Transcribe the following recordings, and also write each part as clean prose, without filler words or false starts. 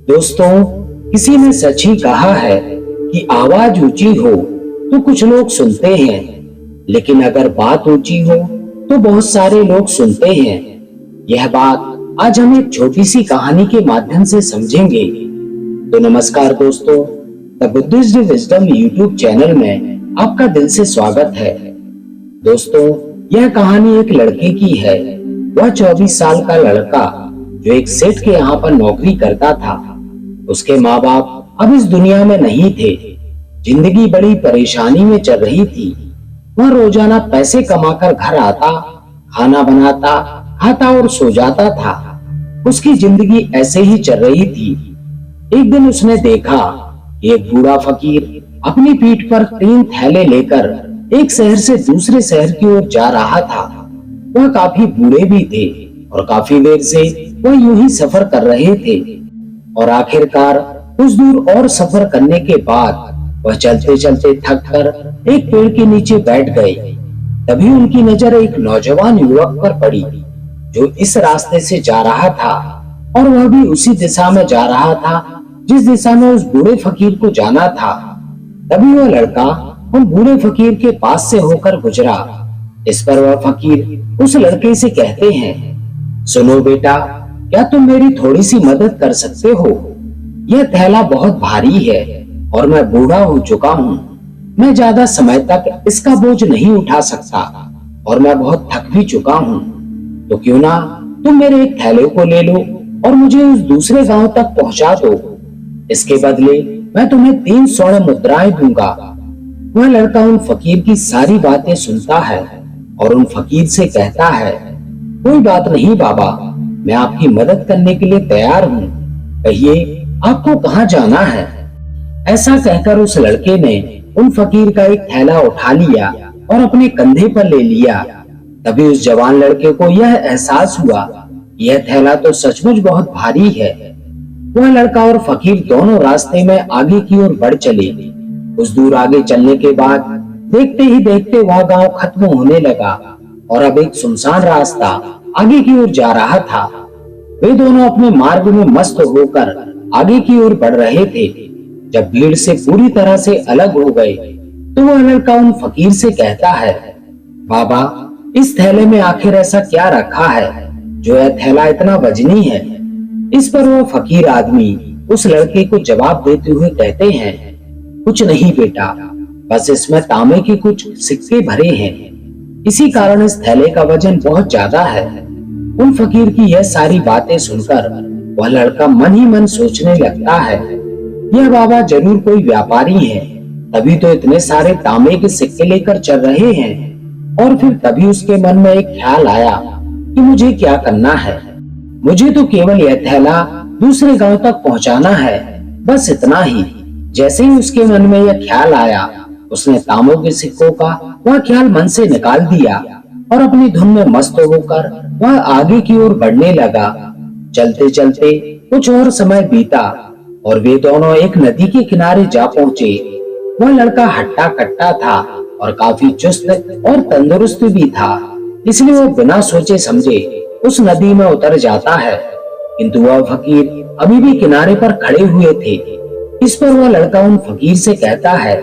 दोस्तों, किसी ने सच ही कहा है कि आवाज ऊंची हो तो कुछ लोग सुनते हैं, लेकिन अगर बात ऊंची हो तो बहुत सारे लोग सुनते हैं। यह बात आज हम एक छोटी सी कहानी के माध्यम से समझेंगे। तो नमस्कार दोस्तों, the Buddhist wisdom YouTube channel में आपका दिल से स्वागत है। दोस्तों, यह कहानी एक लड़के की है। वह 24 साल का लड़का जो एक सेठ के यहाँ पर नौकरी करता था। उसके माँ बाप अब इस दुनिया में नहीं थे। जिंदगी बड़ी परेशानी में चल रही थी। वह रोजाना पैसे कमाकर घर आता, खाना बनाता, खाता और सो जाता था। उसकी जिंदगी ऐसे ही चल रही थी। एक दिन उसने देखा कि एक बूढ़ा फकीर अपनी पीठ पर 3 थैले लेकर एक शहर से दूसरे शहर की ओर जा रहा था। वह काफी बूढ़े भी थे और काफी देर से वह यूं ही सफर कर रहे थे और आखिरकार कुछ दूर और सफर करने के बाद वह चलते चलते थक कर एक पेड़ के नीचे बैठ गए। तभी उनकी नजर एक नौजवान युवक पर पड़ी जो इस रास्ते से जा रहा था और वह भी उसी दिशा में जा रहा था जिस दिशा में उस बूढ़े फकीर को जाना था। तभी वह लड़का उन बूढ़े फकीर के पास से होकर गुजरा। इस पर वह फकीर उस लड़के से कहते हैं, सुनो बेटा, क्या तुम मेरी थोड़ी सी मदद कर सकते हो? यह थैला बहुत भारी है और मैं बूढ़ा हो चुका हूँ। मैं ज्यादा समय तक इसका बोझ नहीं उठा सकता और मैं बहुत थक भी चुका हूँ। तो क्यों ना तुम मेरे एक थैले को ले लो और मुझे उस दूसरे गांव तक पहुंचा दो। इसके बदले मैं तुम्हें 3 स्वर्ण मुद्राएं दूंगा। वह लड़का उन फकीर की सारी बातें सुनता है और उन फकीर से कहता है, कोई बात नहीं बाबा, मैं आपकी मदद करने के लिए तैयार हूँ। कहिए आपको कहाँ जाना है? ऐसा कहकर उस लड़के ने उन फकीर का एक थैला उठा लिया और अपने कंधे पर ले लिया। तभी उस जवान लड़के को यह एहसास हुआ कि यह थैला तो सचमुच बहुत भारी है। वह लड़का और फकीर दोनों रास्ते में आगे की ओर बढ़ चले। कुछ दूर आगे चलने के बाद देखते ही देखते वह गांव खत्म होने लगा और अब एक सुनसान रास्ता आगे की ओर जा रहा था। वे दोनों अपने मार्ग में मस्त होकर आगे की ओर बढ़ रहे थे। जब भीड़ से पूरी तरह से अलग हो गए तो वह लड़का उन फकीर से कहता है, बाबा, इस थैले में आखिर ऐसा क्या रखा है जो यह थैला इतना वजनी है? इस पर वह फकीर आदमी उस लड़के को जवाब देते हुए कहते हैं, कुछ नहीं बेटा, बस इसमें तांबे के कुछ सिक्के भरे हैं। इसी कारण इस थैले का वजन बहुत ज्यादा है। उन फकीर की यह सारी बातें सुनकर वह लड़का मन ही मन सोचने लगता है, यह बाबा जरूर कोई व्यापारी है, तभी तो इतने सारे तांबे के सिक्के लेकर चल रहे हैं। और फिर तभी उसके मन में एक ख्याल आया कि मुझे क्या करना है। मुझे तो केवल यह थैला दूसरे गांव तक पहुंचाना है, बस इतना ही। जैसे ही उसके मन में यह ख्याल आया, उसने तांबों के सिक्कों का वह ख्याल मन से निकाल दिया और अपनी धुन में मस्त होकर वह आगे की ओर बढ़ने लगा। चलते चलते कुछ और समय बीता और वे दोनों एक नदी के किनारे जा पहुंचे। वह लड़का हट्टा कट्टा था और काफी चुस्त और तंदुरुस्त भी था, इसलिए वह बिना सोचे समझे उस नदी में उतर जाता है। किंतु वह फकीर अभी भी किनारे पर खड़े हुए थे। इस पर वह लड़का उन फकीर से कहता है,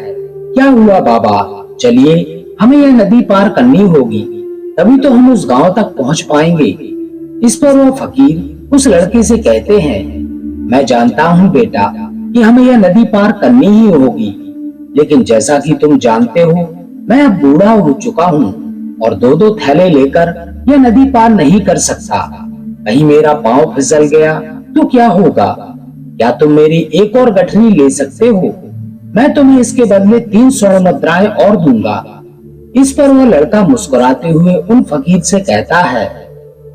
क्या हुआ बाबा, चलिए हमें यह नदी पार करनी होगी, तभी तो हम उस गांव तक पहुंच पाएंगे। इस पर वह फकीर उस लड़के से कहते हैं, मैं जानता हूँ बेटा कि हमें यह नदी पार करनी ही होगी, लेकिन जैसा कि तुम जानते हो मैं अब बूढ़ा हो चुका हूँ और 2-2 थैले लेकर यह नदी पार नहीं कर सकता। कहीं मेरा पांव फिसल गया तो क्या होगा? क्या तुम मेरी एक और गठरी ले सकते हो? मैं तुम्हें इसके बदले 3 स्वर्ण मुद्राएं और दूंगा। इस पर वह लड़का मुस्कुराते हुए उन फकीर से कहता है,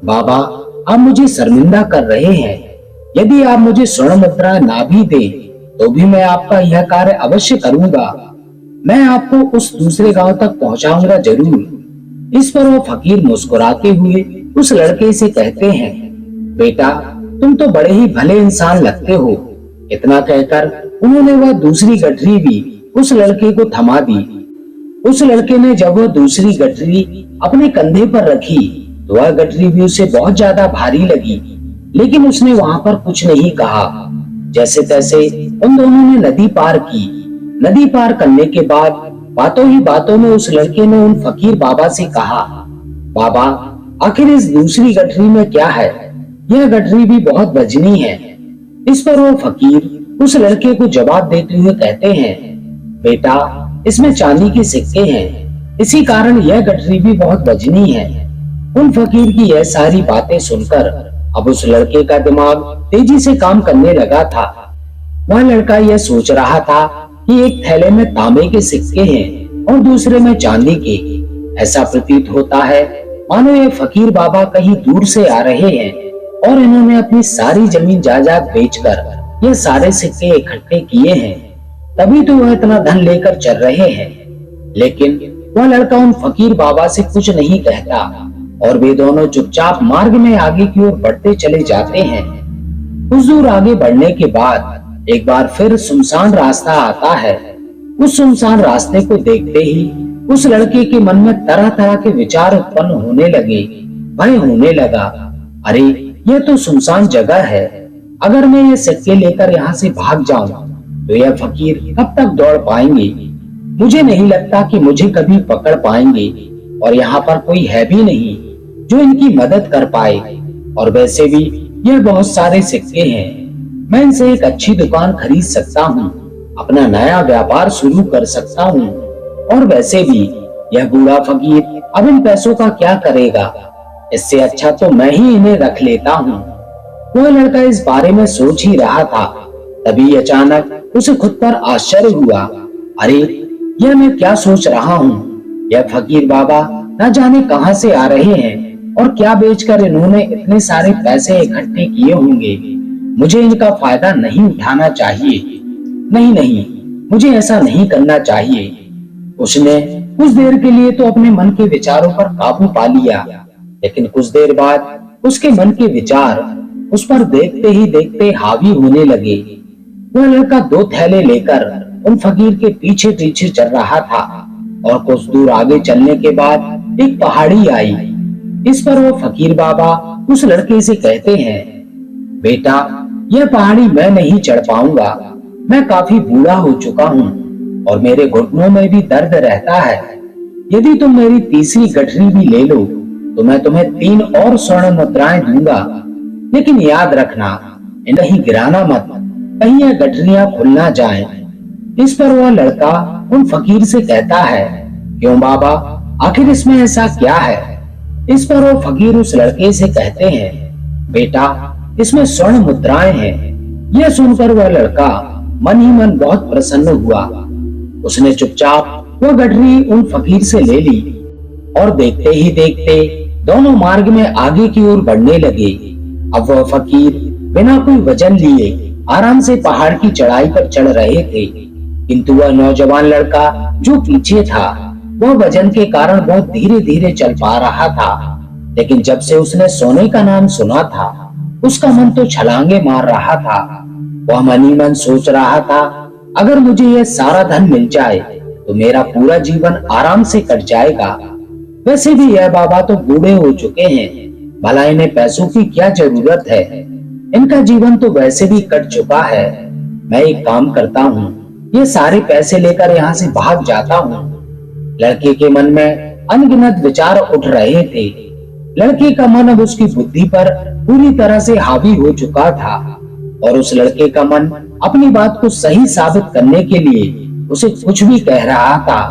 बाबा, आप मुझे शर्मिंदा कर रहे हैं। यदि आप मुझे स्वर्ण मुद्राएं ना भी दे तो भी मैं आपका यह कार्य अवश्य करूंगा। मैं आपको उस दूसरे गांव तक पहुंचाऊंगा जरूर। इस पर वह फकीर मुस्कुराते हुए उस लड़के से कहते हैं, बेटा, तुम तो बड़े ही भले इंसान लगते हो। इतना कहकर उन्होंने वह दूसरी गठरी भी उस लड़के को थमा दी। उस लड़के ने जब वह दूसरी गठरी अपने कंधे पर रखी तो वह गठरी भी उसे बहुत ज्यादा भारी लगी, लेकिन उसने वहां पर कुछ नहीं कहा। जैसे तैसे उन दोनों ने नदी पार की। नदी पार करने के बाद बातों ही बातों में उस लड़के ने उन फकीर बाबा से कहा, बाबा, आखिर इस दूसरी गठरी में क्या है? यह गठरी भी बहुत वजनी है। इस पर वो फकीर उस लड़के को जवाब देते हुए कहते हैं, बेटा, इसमें चांदी के सिक्के हैं, इसी कारण यह गठरी भी बहुत वजनी है। उन फकीर की यह सारी बातें सुनकर अब उस लड़के का दिमाग तेजी से काम करने लगा था। वह लड़का यह सोच रहा था कि एक थैले में तांबे के सिक्के हैं और दूसरे में चांदी के। ऐसा प्रतीत होता है मानो ये फकीर बाबा कहीं दूर से आ रहे हैं और इन्होंने अपनी सारी जमीन जायदाद बेचकर ये सारे सिक्के इकट्ठे किए हैं, तभी तो वह इतना धन लेकर चल रहे हैं। लेकिन वह लड़का उन फकीर बाबा से कुछ नहीं कहता और वे दोनों चुपचाप मार्ग में आगे की ओर बढ़ते चले जाते हैं। कुछ दूर आगे बढ़ने के बाद एक बार फिर सुनसान रास्ता आता है। उस सुनसान रास्ते को देखते ही उस लड़के के मन में तरह तरह के विचार उत्पन्न होने लगे। भय होने लगा, अरे यह तो सुनसान जगह है, अगर मैं ये सिक्के लेकर यहाँ से भाग जाऊं तो यह फकीर कब तक दौड़ पाएंगे? मुझे नहीं लगता कि मुझे कभी पकड़ पाएंगे और यहाँ पर कोई है भी नहीं जो इनकी मदद कर पाए। और वैसे भी यह बहुत सारे सिक्के हैं, मैं इनसे एक अच्छी दुकान खरीद सकता हूँ, अपना नया व्यापार शुरू कर सकता हूँ। और वैसे भी यह बूढ़ा फकीर अब इन पैसों का क्या करेगा? इससे अच्छा तो मैं ही इन्हें रख लेता हूँ। वह लड़का इस बारे में सोच ही रहा था, तभी अचानक उसे खुद पर आश्चर्य हुआ। अरे, यह मैं क्या सोच रहा हूँ? यह फकीर बाबा न जाने कहां से आ रहे हैं और क्या बेचकर इन्होंने इतने सारे पैसे इकट्ठे किए होंगे। मुझे इनका फायदा नहीं उठाना चाहिए। नहीं नहीं, मुझे ऐसा नहीं करना चाहिए। उसने कुछ देर के लिए तो अपने मन के विचारों पर काबू पा लिया, लेकिन कुछ देर बाद उसके मन के विचार उस पर देखते ही देखते हावी होने लगे। वह लड़का 2 थैले लेकर उन फकीर के पीछे पीछे चल रहा था और कुछ दूर आगे चलने के बाद एक पहाड़ी आई। इस पर वो फकीर बाबा उस लड़के से कहते हैं, बेटा, यह पहाड़ी मैं नहीं चढ़ पाऊंगा, मैं काफी बूढ़ा हो चुका हूँ और मेरे घुटनों में भी दर्द रहता है। यदि तुम मेरी तीसरी गठरी भी ले लो तो मैं तुम्हें 3 और स्वर्ण मुद्राएं दूंगा, लेकिन याद रखना, इन्हें कहीं गिराना मत, कहीं यह गठरियां खुल ना जाएं। इस पर वह लड़का उन फकीर से कहता है, क्यों बाबा, आखिर इसमें ऐसा क्या है? इस पर वो फकीर उस लड़के से कहते हैं, बेटा, इसमें स्वर्ण मुद्राएं हैं। यह सुनकर वह लड़का मन ही मन बहुत प्रसन्न हुआ। उसने चुपचाप वह गठरी उन फकीर से ले ली और देखते ही देखते दोनों मार्ग में आगे की ओर बढ़ने लगे। अब वह फकीर बिना कोई वजन लिए आराम से पहाड़ की चढ़ाई पर चढ़ रहे थे, किंतु वह नौजवान लड़का जो पीछे था वह वजन के कारण बहुत धीरे धीरे चल पा रहा था। लेकिन जब से उसने सोने का नाम सुना था उसका मन तो छलांगे मार रहा था। वह मन ही मन सोच रहा था, अगर मुझे यह सारा धन मिल जाए तो मेरा पूरा जीवन आराम से कट जाएगा। वैसे भी यह बाबा तो बूढ़े हो चुके हैं, भला इन्हें पैसों की क्या जरूरत है? इनका जीवन तो वैसे भी कट चुका है। मैं एक काम करता हूँ, ये सारे पैसे लेकर यहाँ से भाग जाता हूँ। लड़के के मन में अनगिनत विचार उठ रहे थे। लड़के का मन अब उसकी बुद्धि पर पूरी तरह से हावी हो चुका था और उस लड़के का मन अपनी बात को सही साबित करने के लिए उसे कुछ भी कह रहा था।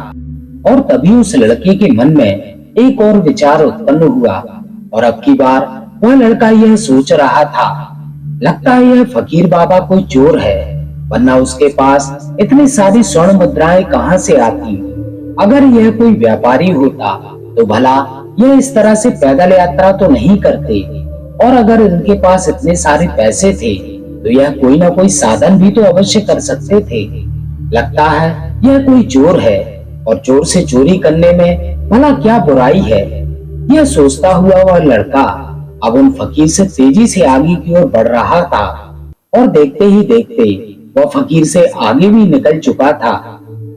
और तभी उस लड़के के मन में एक और विचार उत्पन्न हुआ और अब की बार वह लड़का यह सोच रहा था, लगता है यह फकीर बाबा कोई चोर है, वरना उसके पास इतनी सारी स्वर्ण मुद्राएं कहां से आती? अगर यह कोई व्यापारी होता तो भला यह इस तरह से पैदल यात्रा तो नहीं करते, और अगर इनके पास इतने सारे पैसे थे तो यह कोई ना कोई साधन भी तो अवश्य कर सकते थे। लगता है यह कोई चोर है और चोर से चोरी करने में भला क्या बुराई है? यह सोचता हुआ वह लड़का अब उन फकीर से तेजी से आगे की ओर बढ़ रहा था और देखते ही देखते वह फकीर से आगे भी निकल चुका था।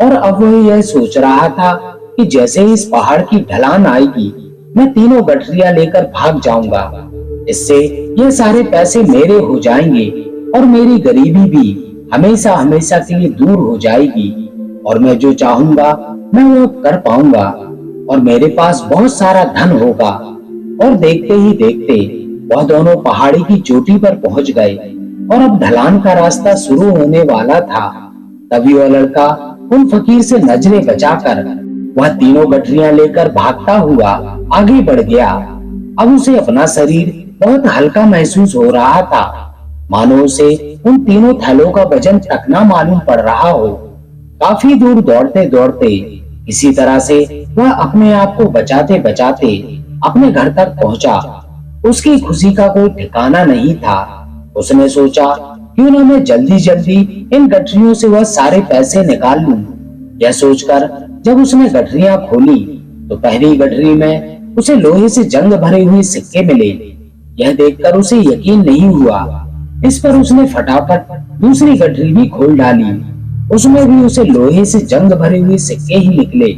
और अब वह यह सोच रहा था कि जैसे ही इस पहाड़ की ढलान आएगी मैं तीनों गठरियां लेकर भाग जाऊंगा, इससे यह सारे पैसे मेरे हो जाएंगे और मेरी गरीबी भी हमेशा हमेशा के लिए दूर हो जाएगी और मैं जो चाहूंगा मैं वो कर पाऊंगा और मेरे पास बहुत सारा धन होगा। और देखते ही देखते वह दोनों पहाड़ी की चोटी पर पहुंच गए और अब ढलान का रास्ता शुरू होने वाला था। तभी वह लड़का उन फकीर से नजरें बचाकर वह तीनों गठरियां लेकर भागता हुआ आगे बढ़ गया। अब उसे अपना शरीर बहुत हल्का महसूस हो रहा था, मानो उसे उन तीनों थैलों का वजन टकना मालूम पड़ रहा हो। काफी दूर दौड़ते दौड़ते इसी तरह से वह अपने आप को बचाते बचाते अपने घर तक पहुंचा। उसकी खुशी का कोई ठिकाना नहीं था। उसने सोचा क्यों ना मैं जल्दी जल्दी इन गठरियों से वह सारे पैसे निकाल लूं। यह सोचकर जब उसने गठरियां खोली तो पहली गठरी में उसे लोहे से जंग भरे हुए सिक्के मिले। यह देखकर उसे यकीन नहीं हुआ। इस पर उसने फटाफट दूसरी गठरी भी खोल डाली। उसमें भी उसे लोहे से जंग भरे हुए सिक्के ही निकले।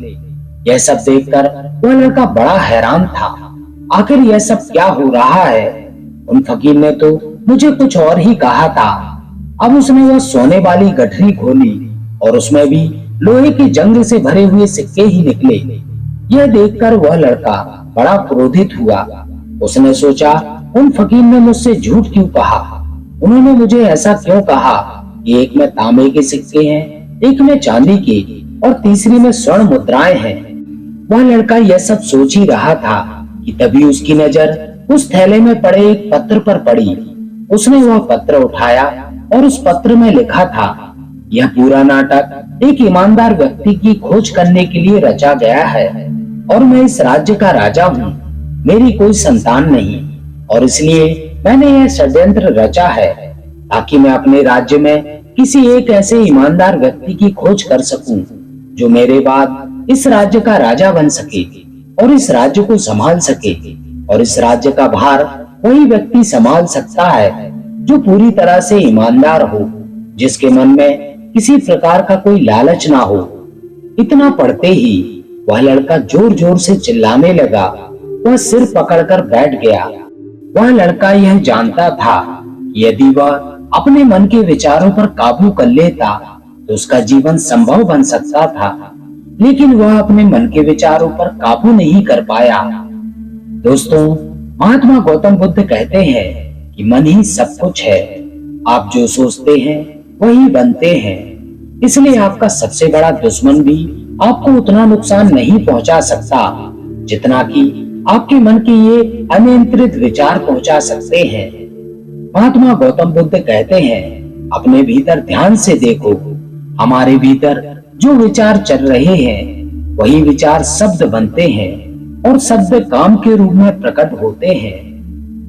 यह सब देखकर वह लड़का बड़ा हैरान था। आखिर यह सब क्या हो रहा है? उन फकीर ने तो मुझे कुछ और ही कहा था। अब उसने वह सोने वाली गठरी खोली और उसमें भी लोहे की जंग से भरे हुए सिक्के ही निकले। यह देखकर वह लड़का बड़ा क्रोधित हुआ। उसने सोचा उन फकीर ने मुझसे झूठ क्यों कहा? उन्होंने मुझे ऐसा क्यों कहा कि एक में तांबे के सिक्के हैं, एक में चांदी के और तीसरी में स्वर्ण मुद्राएं हैं। वह लड़का यह सब सोच ही रहा था कि तभी उसकी नजर उस थैले में पड़े एक पत्र पर पड़ी। उसने वह पत्र उठाया और उस पत्र में लिखा था, यह पूरा नाटक एक ईमानदार व्यक्ति की खोज करने के लिए रचा गया है और मैं इस राज्य का राजा हूँ। मेरी कोई संतान नहीं और इसलिए मैंने यह षड्यंत्र रचा है ताकि मैं अपने राज्य में किसी एक ऐसे ईमानदार व्यक्ति की खोज कर सकूं जो मेरे बाद इस राज्य का राजा बन सके और इस राज्य को संभाल सके। और इस राज्य का भार वही व्यक्ति संभाल सकता है जो पूरी तरह से ईमानदार हो, जिसके मन में किसी प्रकार का कोई लालच ना हो। इतना पढ़ते ही वह लड़का जोर जोर से चिल्लाने लगा। वह सिर पकड़कर बैठ गया। वह लड़का यह जानता था कि यदि वह अपने मन के विचारों पर काबू कर लेता तो उसका जीवन संभव बन सकता था, लेकिन वह अपने मन के विचारों पर काबू नहीं कर पाया। दोस्तों, महात्मा गौतम बुद्ध कहते हैं कि मन ही सब कुछ है। आप जो सोचते हैं वही बनते हैं। इसलिए आपका सबसे बड़ा दुश्मन भी आपको उतना नुकसान नहीं पहुंचा सकता जितना कि आपके मन के ये अनियंत्रित विचार पहुंचा सकते हैं। महात्मा गौतम बुद्ध कहते हैं, अपने भीतर ध्यान से देखो। हमारे भीतर जो विचार चल रहे हैं वही विचार शब्द बनते हैं और शब्द काम के रूप में प्रकट होते हैं।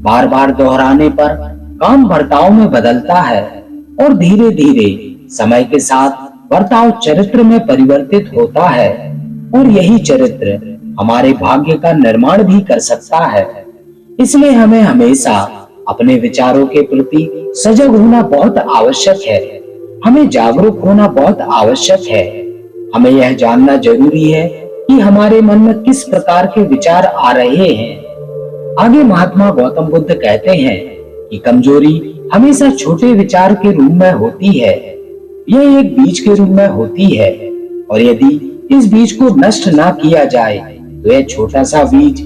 बार बार दोहराने पर काम बर्ताव में बदलता है और धीरे धीरे समय के साथ बर्ताव चरित्र में परिवर्तित होता है और यही चरित्र हमारे भाग्य का निर्माण भी कर सकता है। इसलिए हमें हमेशा अपने विचारों के प्रति सजग होना बहुत आवश्यक है। हमें जागरूक होना बहुत आवश्यक है। हमें यह जानना जरूरी है कि हमारे मन में किस प्रकार के विचार आ रहे हैं। आगे महात्मा गौतम बुद्ध कहते हैं कि कमजोरी हमेशा छोटे विचार के रूप में होती है। यह एक बीज के रूप में होती है और यदि इस बीज को नष्ट ना किया जाए तो यह छोटा सा बीज।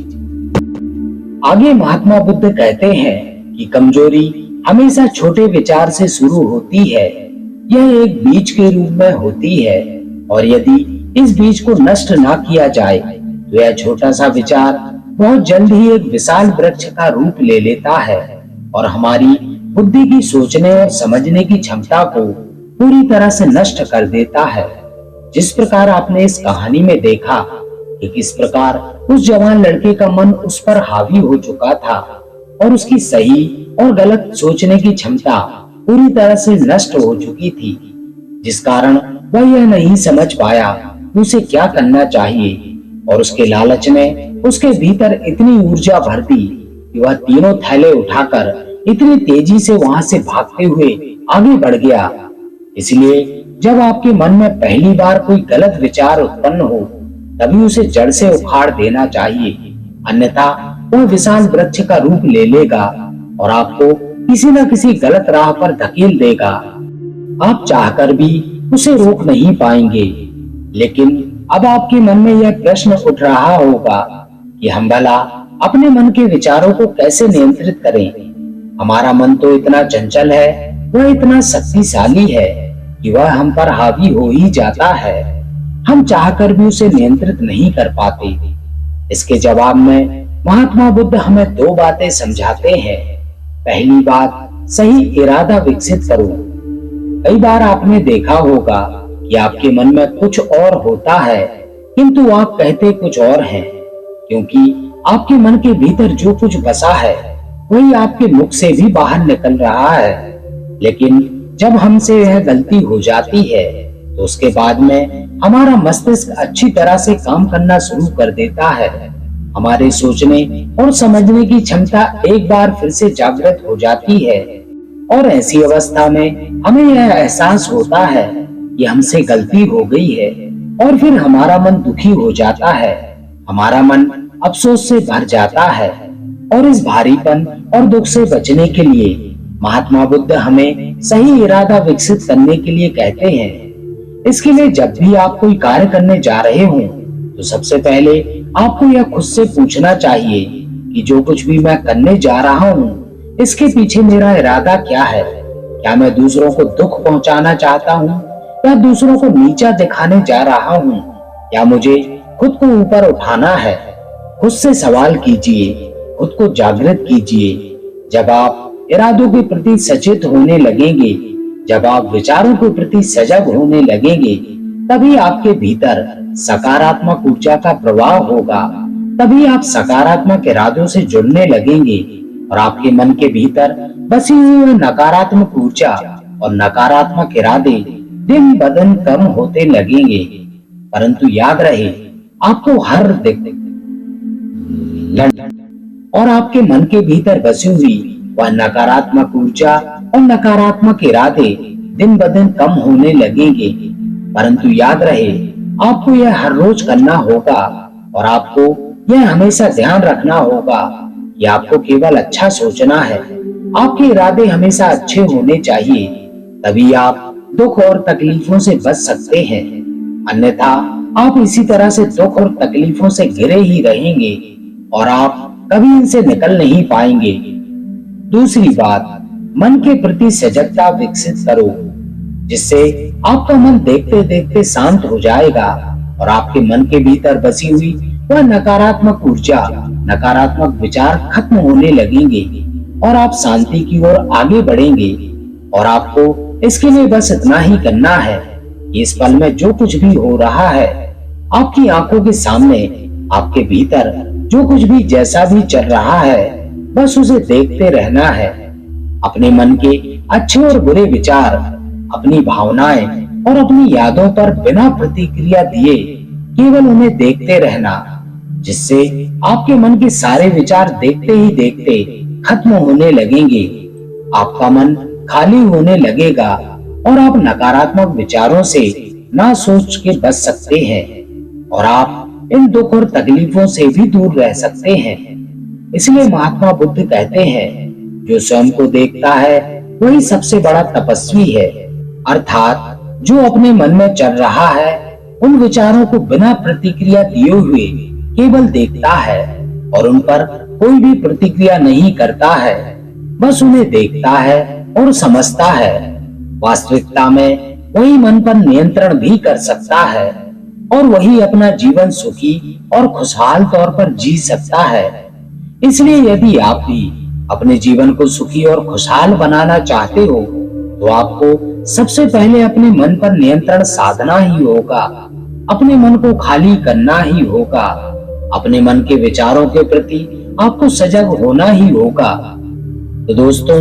आगे महात्मा बुद्ध कहते हैं कि कमजोरी हमेशा छोटे विचार से शुरू होती है। यह एक बीज के रूप में होती है और यदि इस बीज को नष्ट ना किया जाए तो यह छोटा सा विचार बहुत जल्द ही एक विशाल वृक्ष का रूप ले लेता है और हमारी बुद्धि की सोचने और समझने की क्षमता को पूरी तरह से नष्ट कर देता है। जिस प्रकार आपने इस कहानी में देखा कि किस प्रकार उस जवान लड़के का मन उस पर हावी हो चुका था और उसकी सही और गलत सोचने की क्षमता पूरी तरह से नष्ट हो चुकी थी, जिस कारण वह यह नहीं समझ पाया कि उसे क्या करना चाहिए और उसके लालच ने उसके भीतर इतनी ऊर्जा भर दी कि वह तीनों थैले उठाकर इतनी तेजी से वहां से भागते हुए आगे बढ़ गया। इसलिए जब आपके मन में पहली बार कोई गलत विचार उत्पन्न हो तभी उसे जड़ से उखाड़ देना चाहिए, अन्यथा वह विशाल वृक्ष का रूप ले लेगा और आपको किसी न किसी गलत राह पर धकेल देगा। आप चाहकर भी उसे रोक नहीं पाएंगे। लेकिन अब आपके मन में यह प्रश्न उठ रहा होगा कि हम भला अपने मन के विचारों को कैसे नियंत्रित करें। हमारा मन तो इतना चंचल है, वह इतना शक्तिशाली है कि वह हम पर हावी हो ही जाता है। हम चाहकर भी उसे नियंत्रित नहीं कर पाते। इसके जवाब में महात्मा बुद्ध हमें दो बातें समझाते हैं। पहली बात, सही इरादा विकसित करो। कई बार आपने देखा होगा कि आपके मन में कुछ और होता है, किंतु आप कहते कुछ और हैं, क्योंकि आपके मन के भीतर जो कुछ बसा है वही आपके मुख से भी बाहर निकल रहा है। लेकिन जब हमसे यह गलती हो जाती है तो उसके बाद में हमारा मस्तिष्क अच्छी तरह से काम करना शुरू कर देता है। हमारे सोचने और समझने की क्षमता एक बार फिर से जागृत हो जाती है और ऐसी अवस्था में हमें यह एहसास होता है कि हमसे गलती हो गई है और फिर हमारा मन दुखी हो जाता है। हमारा मन अफसोस से भर जाता है और इस भारीपन और दुख से बचने के लिए महात्मा बुद्ध हमें सही इरादा विकसित करने के लिए कहते हैं। इसके लिए जब भी आप कोई कार्य करने जा रहे हो तो सबसे पहले आपको यह खुद से पूछना चाहिए कि जो कुछ भी मैं करने जा रहा हूँ इसके पीछे मेरा इरादा क्या है। क्या मैं दूसरों को दुख पहुंचाना चाहता हूँ या दूसरों को नीचा दिखाने जा रहा हूँ या मुझे खुद को ऊपर उठाना है। खुद से सवाल कीजिए, खुद को जागृत कीजिए। जब आप इरादों के प्रति सचेत होने लगेंगे, जब आप विचारों के प्रति सजग होने लगेंगे, तभी आपके भीतर सकारात्मक ऊर्जा का प्रवाह होगा। तभी आप सकारात्मक इरादों से जुड़ने लगेंगे और आपके मन के भीतर बसी हुई नकारात्मक ऊर्जा और नकारात्मक इरादे दिन ब दिन कम होते लगेंगे। परंतु याद रहे, आपको हर और आपके मन के भीतर बसी हुई वह नकारात्मक ऊर्जा और नकारात्मक इरादे दिन ब दिन कम होने लगेंगे। परंतु याद रहे, आपको यह हर रोज करना होगा और आपको यह हमेशा ध्यान रखना होगा कि आपको केवल अच्छा सोचना है। आपके इरादे हमेशा अच्छे होने चाहिए, तभी आप दुख और तकलीफों से बच सकते हैं। अन्यथा आप इसी तरह से दुख और तकलीफों से घिरे ही रहेंगे और आप कभी इनसे निकल नहीं पाएंगे। दूसरी बात, मन के प्रति सजगता विकसित करो, जिससे आपका मन देखते देखते शांत हो जाएगा और आपके मन के भीतर बसी हुई वह नकारात्मक ऊर्जा, नकारात्मक विचार खत्म होने लगेंगे और आप शांति की ओर आगे बढ़ेंगे। और आपको इसके लिए बस इतना ही करना है कि इस पल में जो कुछ भी हो रहा है, आपकी आंखों के सामने, आपके भीतर जो कुछ भी जैसा भी चल रहा है, बस उसे देखते रहना है। अपने मन के अच्छे और बुरे विचार, अपनी भावनाएं और अपनी यादों पर बिना प्रतिक्रिया दिए केवल उन्हें देखते रहना, जिससे आपके मन के सारे विचार देखते ही देखते खत्म होने लगेंगे। आपका मन खाली होने लगेगा और आप नकारात्मक विचारों से ना सोच के बच सकते हैं और आप इन दुख और तकलीफों से भी दूर रह सकते हैं। इसलिए महात्मा बुद्ध कहते हैं, जो स्वयं को देखता है वही सबसे बड़ा तपस्वी है। अर्थात जो अपने मन में चल रहा है उन विचारों को बिना प्रतिक्रिया दिए हुए केवल देखता है और उन पर कोई भी प्रतिक्रिया नहीं करता है, बस उन्हें देखता है और समझता है। वास्तविकता में वही मन पर नियंत्रण भी कर सकता है और वही अपना जीवन सुखी और खुशहाल तौर पर जी सकता है। इसलिए यदि आप भी अपने जीवन को सुखी और खुशहाल बनाना चाहते हो तो आपको सबसे पहले अपने मन पर नियंत्रण साधना ही होगा। अपने मन को खाली करना ही होगा। अपने मन के विचारों के प्रति आपको सजग होना ही होगा। तो दोस्तों,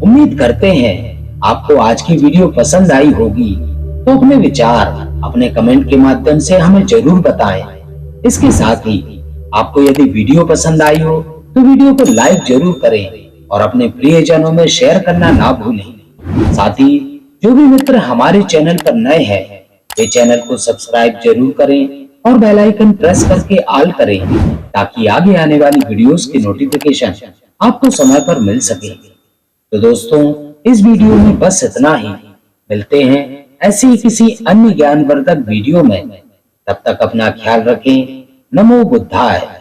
उम्मीद करते हैं आपको आज की वीडियो पसंद आई होगी। तो अपने विचार अपने कमेंट के माध्यम से हमें जरूर बताएं। इसके साथ ही आपको यदि वीडियो पसंद आई हो तो वीडियो को लाइक जरूर करें और अपने प्रियजनों में शेयर करना ना भूलें। साथ ही जो भी मित्र हमारे चैनल पर नए हैं वे चैनल को सब्सक्राइब जरूर करें और बेल आइकन प्रेस करके ऑल करें, ताकि आगे आने वाली वीडियोस की नोटिफिकेशन आपको समय पर मिल सके। तो दोस्तों, इस वीडियो में बस इतना ही। मिलते हैं ऐसी ही किसी अन्य ज्ञानवर्धक वीडियो में। तब तक अपना ख्याल रखें। नमो बुद्धाय।